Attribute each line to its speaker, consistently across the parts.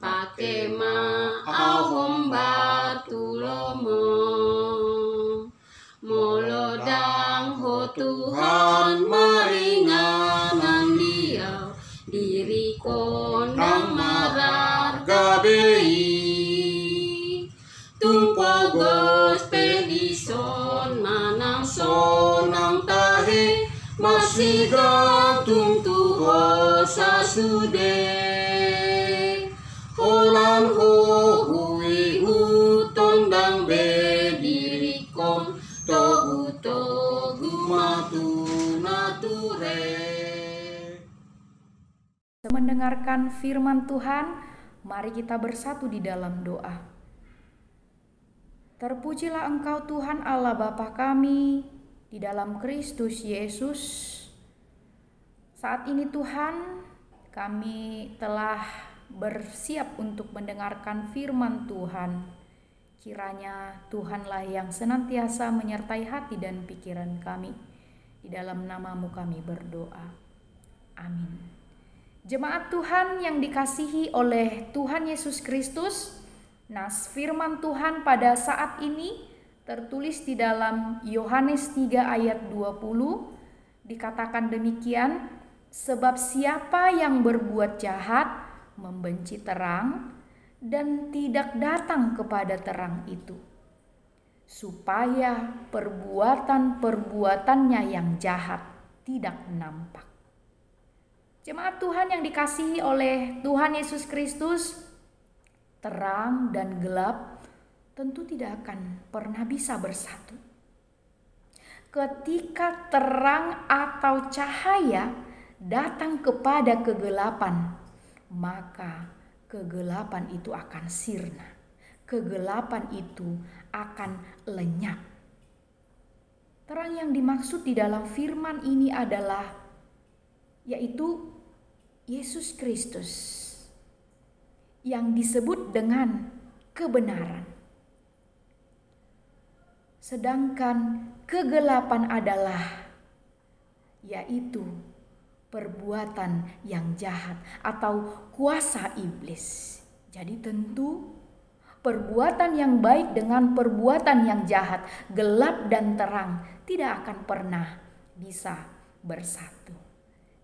Speaker 1: pakema ahom batu lomo. Molodang ho Tuhan maringanan Dia, diri kondang marar gabei. Tumpogos pedison manang sonang tahe, masih gantung tuho sasude. Olan ho hui huton dang bedirikon, togu matu nature.
Speaker 2: Mendengarkan firman Tuhan, mari kita bersatu di dalam doa. Terpujilah Engkau Tuhan Allah Bapa kami di dalam Kristus Yesus. Saat ini Tuhan, kami telah bersiap untuk mendengarkan firman Tuhan. Kiranya Tuhanlah yang senantiasa menyertai hati dan pikiran kami. Di dalam nama-Mu kami berdoa. Amin. Jemaat Tuhan yang dikasihi oleh Tuhan Yesus Kristus, nas firman Tuhan pada saat ini tertulis di dalam Yohanes 3 ayat 20, dikatakan demikian, sebab siapa yang berbuat jahat membenci terang dan tidak datang kepada terang itu, supaya perbuatan-perbuatannya yang jahat tidak nampak. Jemaat Tuhan yang dikasihi oleh Tuhan Yesus Kristus, terang dan gelap tentu tidak akan pernah bisa bersatu. Ketika terang atau cahaya datang kepada kegelapan, maka kegelapan itu akan sirna. Kegelapan itu akan lenyap. Terang yang dimaksud di dalam firman ini adalah yaitu Yesus Kristus yang disebut dengan kebenaran. Sedangkan kegelapan adalah yaitu perbuatan yang jahat atau kuasa iblis. Jadi tentu perbuatan yang baik dengan perbuatan yang jahat, gelap dan terang tidak akan pernah bisa bersatu.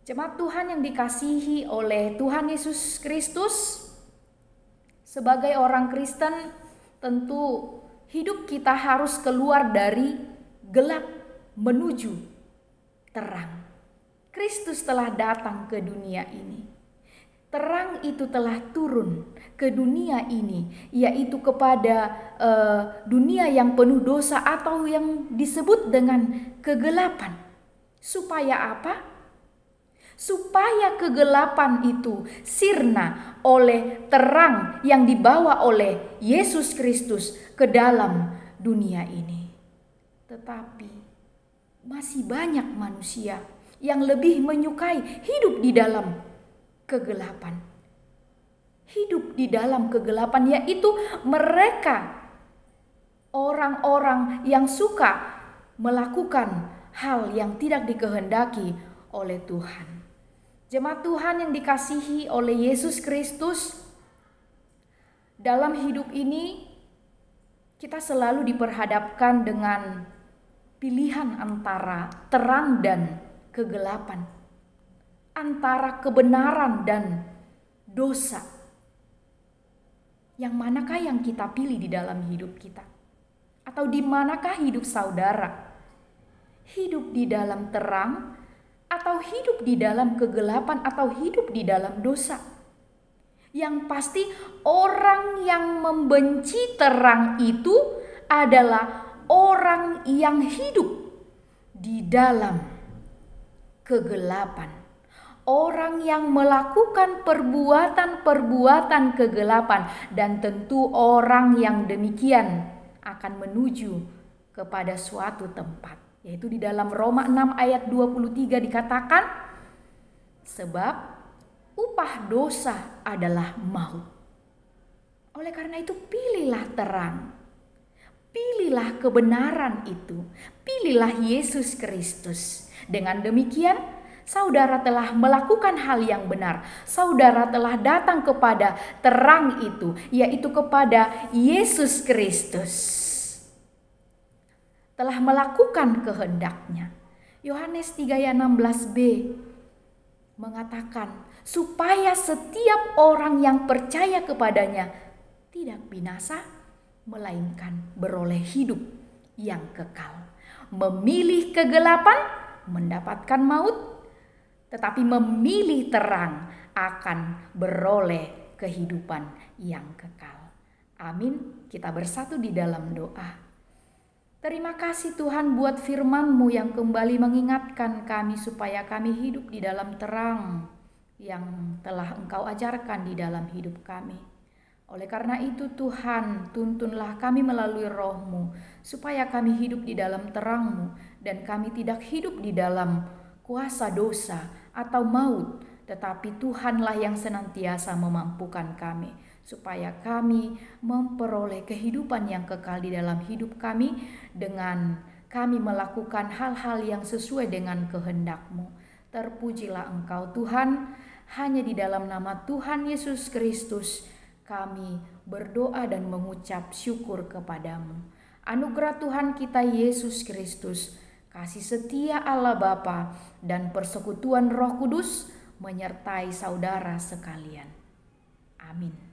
Speaker 2: Jemaat Tuhan yang dikasihi oleh Tuhan Yesus Kristus, sebagai orang Kristen tentu hidup kita harus keluar dari gelap menuju terang. Kristus telah datang ke dunia ini. Terang itu telah turun ke dunia ini, yaitu kepada dunia yang penuh dosa atau yang disebut dengan kegelapan. Supaya apa? Supaya kegelapan itu sirna oleh terang yang dibawa oleh Yesus Kristus ke dalam dunia ini. Tetapi masih banyak manusia yang lebih menyukai hidup di dalam kegelapan. Hidup di dalam kegelapan, yaitu mereka orang-orang yang suka melakukan hal yang tidak dikehendaki oleh Tuhan. Jemaat Tuhan yang dikasihi oleh Yesus Kristus, dalam hidup ini kita selalu diperhadapkan dengan pilihan antara terang dan kegelapan, antara kebenaran dan dosa. Yang manakah yang kita pilih di dalam hidup kita? Atau di manakah hidup saudara? Hidup di dalam terang atau hidup di dalam kegelapan atau hidup di dalam dosa? Yang pasti orang yang membenci terang itu adalah orang yang hidup di dalam kegelapan. Orang yang melakukan perbuatan-perbuatan kegelapan, dan tentu orang yang demikian akan menuju kepada suatu tempat. Yaitu di dalam Roma 6 ayat 23 dikatakan, sebab upah dosa adalah maut. Oleh karena itu pilihlah terang. Pilihlah kebenaran itu. Pilihlah Yesus Kristus. Dengan demikian Saudara telah melakukan hal yang benar. Saudara telah datang kepada terang itu, yaitu kepada Yesus Kristus. Telah melakukan kehendak-Nya. Yohanes 3 ayat 16b mengatakan, supaya setiap orang yang percaya kepadanya tidak binasa, melainkan beroleh hidup yang kekal. Memilih kegelapan mendapatkan maut, tetapi memilih terang akan beroleh kehidupan yang kekal. Amin. Kita bersatu di dalam doa. Terima kasih Tuhan buat firman-Mu yang kembali mengingatkan kami supaya kami hidup di dalam terang yang telah Engkau ajarkan di dalam hidup kami. Oleh karena itu Tuhan, tuntunlah kami melalui Roh-Mu supaya kami hidup di dalam terang-Mu dan kami tidak hidup di dalam kuasa dosa atau maut, tetapi Tuhanlah yang senantiasa memampukan kami supaya kami memperoleh kehidupan yang kekal di dalam hidup kami dengan kami melakukan hal-hal yang sesuai dengan kehendak-Mu. Terpujilah Engkau Tuhan, hanya di dalam nama Tuhan Yesus Kristus kami berdoa dan mengucap syukur kepadamu. Anugerah Tuhan kita Yesus Kristus, kasih setia Allah Bapa dan persekutuan Roh Kudus menyertai saudara sekalian. Amin.